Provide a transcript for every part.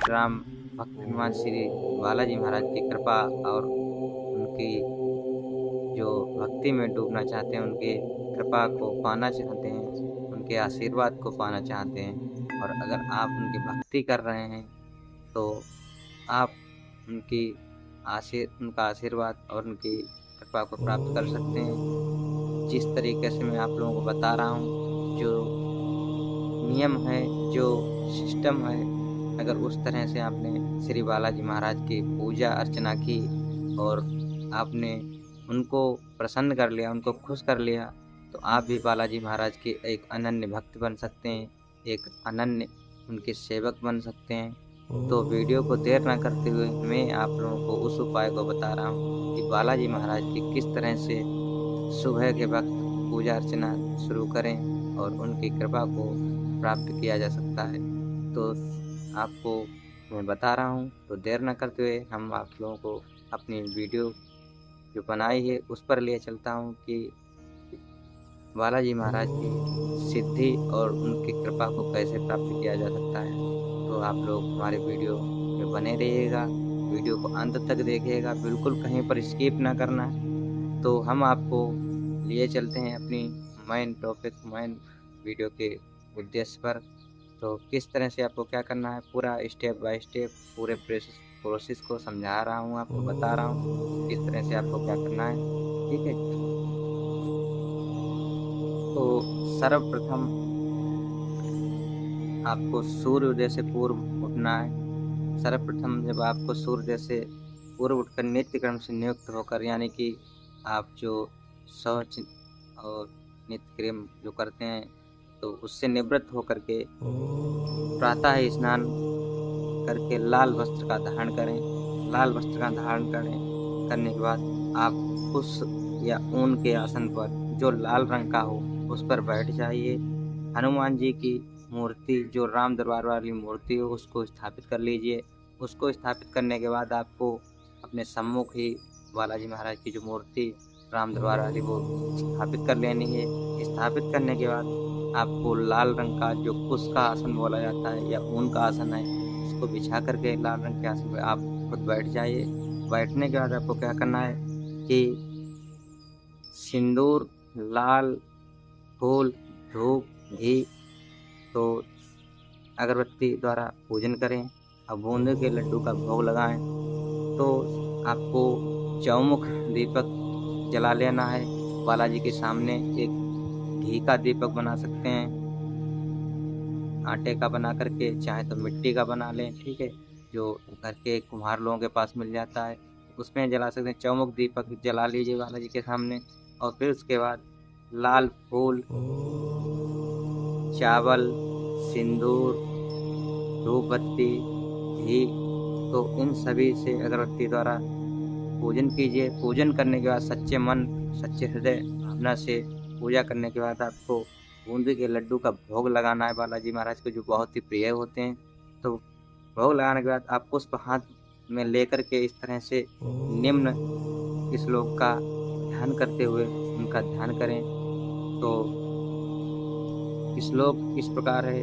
राम भक्त हनुमान श्री बालाजी महाराज की कृपा और उनकी जो भक्ति में डूबना चाहते हैं, उनकी कृपा को पाना चाहते हैं, उनके आशीर्वाद को पाना चाहते हैं, और अगर आप उनकी भक्ति कर रहे हैं तो आप उनका आशीर्वाद और उनकी कृपा को प्राप्त कर सकते हैं। जिस तरीके से मैं आप लोगों को बता रहा हूँ, जो नियम है, जो सिस्टम है, अगर उस तरह से आपने श्री बालाजी महाराज की पूजा अर्चना की और आपने उनको प्रसन्न कर लिया, उनको खुश कर लिया, तो आप भी बालाजी महाराज के एक अनन्य भक्त बन सकते हैं, एक अनन्य उनके सेवक बन सकते हैं। तो वीडियो को देर ना करते हुए मैं आप लोगों को उस उपाय को बता रहा हूँ कि बालाजी महाराज की किस तरह से सुबह के वक्त पूजा अर्चना शुरू करें और उनकी कृपा को प्राप्त किया जा सकता है। तो आपको मैं बता रहा हूँ, तो देर न करते हुए हम आप लोगों को अपनी वीडियो जो बनाई है उस पर ले चलता हूँ कि बालाजी महाराज की सिद्धि और उनकी कृपा को कैसे प्राप्त किया जा सकता है। तो आप लोग हमारे वीडियो में बने रहिएगा, वीडियो को अंत तक देखिएगा, बिल्कुल कहीं पर स्किप ना करना। तो हम आपको लिए चलते हैं अपनी मेन टॉपिक, मेन वीडियो के उद्देश्य पर। तो किस तरह से आपको क्या करना है, पूरा स्टेप बाय स्टेप पूरे प्रोसेस को समझा रहा हूँ, आपको बता रहा हूँ किस तरह से आपको क्या करना है, ठीक है। तो सर्वप्रथम आपको सूर्योदय से पूर्व उठना है। सर्वप्रथम जब आपको सूर्योदय से पूर्व उठकर नित्य कर्म से नियुक्त होकर, यानी कि आप जो शौच और नित्य कर्म जो करते हैं तो उससे निवृत्त होकर के प्रातः स्नान करके लाल वस्त्र का धारण करें। लाल वस्त्र का धारण करने के बाद आप उस या ऊन के आसन पर जो लाल रंग का हो उस पर बैठ जाइए। हनुमान जी की मूर्ति, जो राम दरबार वाली मूर्ति हो, उसको स्थापित कर लीजिए। उसको स्थापित करने के बाद आपको अपने सम्मुख ही बालाजी महाराज की जो मूर्ति राम दरबार वाली वो स्थापित कर लेनी है। स्थापित करने के बाद आपको लाल रंग का जो कुश का आसन बोला जाता है या ऊन का आसन है, उसको बिछा करके लाल रंग के आसन पर आप खुद बैठ जाइए। बैठने के बाद आपको क्या करना है कि सिंदूर, लाल फूल, धूप, घी तो अगरबत्ती द्वारा पूजन करें और बूंदे के लड्डू का भोग लगाएं। तो आपको चौमुख दीपक जला लेना है बालाजी के सामने। एक घी का दीपक बना सकते हैं, आटे का बना करके, चाहे तो मिट्टी का बना लें, ठीक है, जो घर के कुम्हार लोगों के पास मिल जाता है, उसमें जला सकते हैं। चौमुख दीपक जला लीजिए बालाजी के सामने और फिर उसके बाद लाल फूल, चावल, सिंदूर, धूप बत्ती, घी, तो इन सभी से अगरबत्ती द्वारा पूजन कीजिए। पूजन करने के बाद सच्चे मन, सच्चे हृदय भावना से पूजा करने के बाद आपको बूंदी के लड्डू का भोग लगाना है बालाजी महाराज को, जो बहुत ही प्रिय होते हैं। तो भोग लगाने के बाद आप पुष्प हाथ में लेकर के इस तरह से निम्न श्लोक का ध्यान करते हुए उनका ध्यान करें। तो श्लोक इस प्रकार है,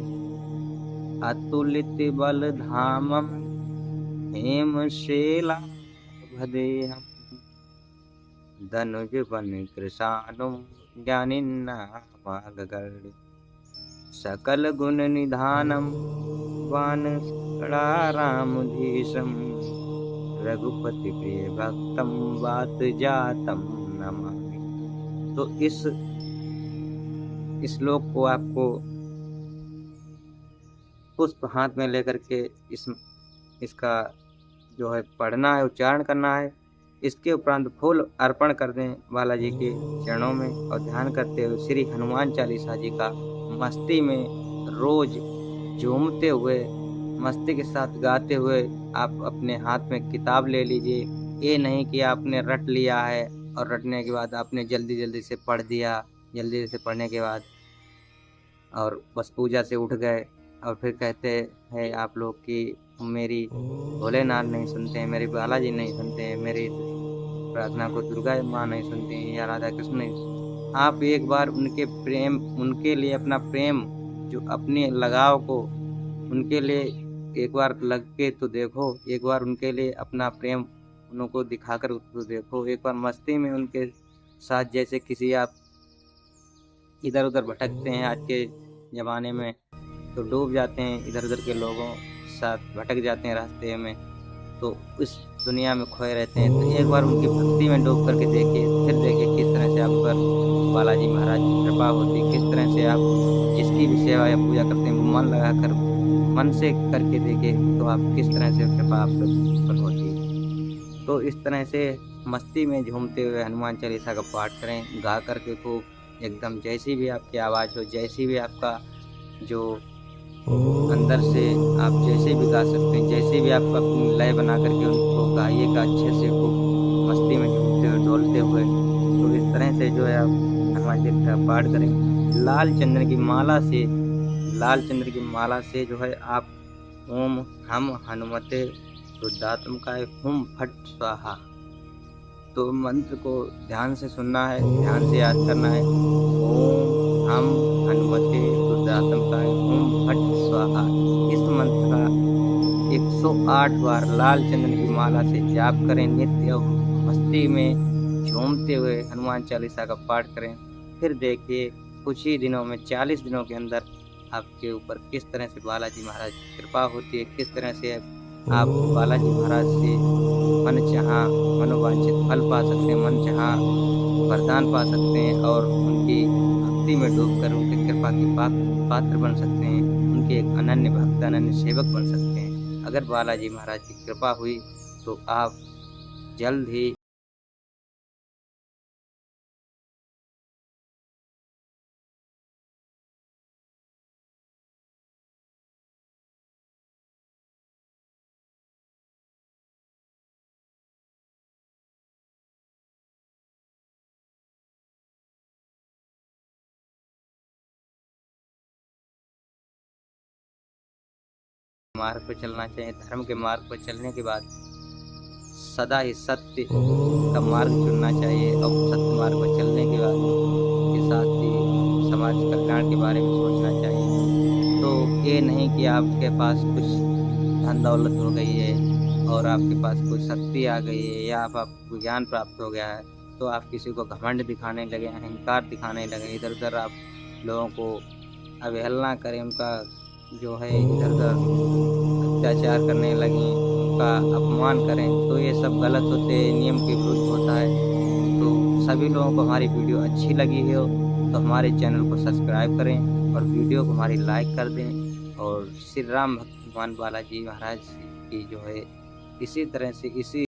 अतुलित बल धामम हेमशैला भदेहम धनुज बन कृशानुम ज्ञानिन्नामागर्ग सकल गुण निधानम वानरारामधीशम रघुपति प्रिय भक्तम वात जातम नमामि। तो इस श्लोक को आपको पुष्प हाथ में लेकर के इसका जो है पढ़ना है, उच्चारण करना है। इसके उपरांत फूल अर्पण कर दें बालाजी के चरणों में और ध्यान करते हुए श्री हनुमान चालीसा जी का मस्ती में रोज झूमते हुए, मस्ती के साथ गाते हुए आप अपने हाथ में किताब ले लीजिए। ये नहीं कि आपने रट लिया है और रटने के बाद आपने जल्दी-जल्दी से पढ़ दिया, जल्दी से पढ़ने के बाद और बस पूजा से उठ गए और फिर कहते हैं आप लोग कि मेरी भोलेनाथ नहीं सुनते हैं, मेरे बालाजी नहीं सुनते हैं, मेरी प्रार्थना को दुर्गा माँ नहीं सुनती हैं या राधा कृष्ण नहीं। आप एक बार उनके लिए अपना प्रेम, जो अपने लगाव को उनके लिए एक बार लग के तो देखो, एक बार उनके लिए अपना प्रेम उनको दिखाकर तो देखो, एक बार मस्ती में उनके साथ जैसे किसी आप इधर-उधर भटकते हैं आज के ज़माने में, तो डूब जाते हैं इधर-उधर के लोगों साथ, भटक जाते हैं रास्ते में, तो इस दुनिया में खोए रहते हैं। तो एक बार उनकी भक्ति में डूब करके देखिए, फिर देखिए किस तरह से आप पर बालाजी महाराज की कृपा होती है, किस तरह से आप जिसकी भी सेवा या पूजा करते हैं, वो मन लगाकर मन से करके देखिए, तो आप किस तरह से कृपा आप पर होती है। तो इस तरह से मस्ती में झूमते हुए हनुमान चालीसा का पाठ करें, गा कर के खूब एकदम जैसी भी आपकी आवाज़ हो, जैसी भी आपका जो अंदर से आप जैसे भी गा सकते हैं, जैसे भी आप अपनी लय बना करके उनको गाइएगा अच्छे से खूब मस्ती में झूमते हुए, डोलते हुए। तो इस तरह से जो है आप हनुमान चालीसा का पाठ करें। लाल चंद्र की माला से जो है आप ओम हम हनुमते रुद्रात्मकाय हुम फट स्वाहा, तो मंत्र को ध्यान से सुनना है, ध्यान से याद करना है। ओम हम हनुमते रुद्रात्मकाय हुम फट स्वाहा, इस मंत्र का 108 बार लाल चंदन की माला से जाप करें नित्य और मस्ती में झूमते हुए हनुमान चालीसा का पाठ करें। फिर देखिए कुछ ही दिनों में 40 दिनों के अंदर आपके ऊपर किस तरह से बालाजी महाराज की कृपा होती है, किस तरह से आप बालाजी महाराज से मनचाहा मनोवांछित फल पा सकते हैं, मनचाहा वरदान पा सकते हैं और उनकी भक्ति में डूबकर उनकी कृपा के पात्र बन सकते हैं, उनके एक अनन्य भक्त, अनन्य सेवक बन सकते हैं। अगर बालाजी महाराज की कृपा हुई तो आप जल्द ही मार्ग पर चलना चाहिए। धर्म के मार्ग पर चलने के बाद सदा ही सत्य का मार्ग चुनना चाहिए और सत्य मार्ग पर चलने के बाद के साथ ही समाज कल्याण के बारे में सोचना चाहिए। तो ये नहीं कि आपके पास कुछ धन दौलत हो गई है और आपके पास कोई शक्ति आ गई है या आपको ज्ञान प्राप्त हो गया है, तो आप किसी को घमंड दिखाने लगे, अहंकार दिखाने लगे, इधर-उधर आप लोगों को अवहेलना करें, उनका जो है इधर-उधर अत्याचार करने लगें, उनका अपमान करें, तो ये सब गलत होते हैं, नियम के विरुद्ध होता है। तो सभी लोगों को हमारी वीडियो अच्छी लगी हो तो हमारे चैनल को सब्सक्राइब करें और वीडियो को हमारी लाइक कर दें और श्री राम भगवान बालाजी महाराज की जो है इसी तरह से इसी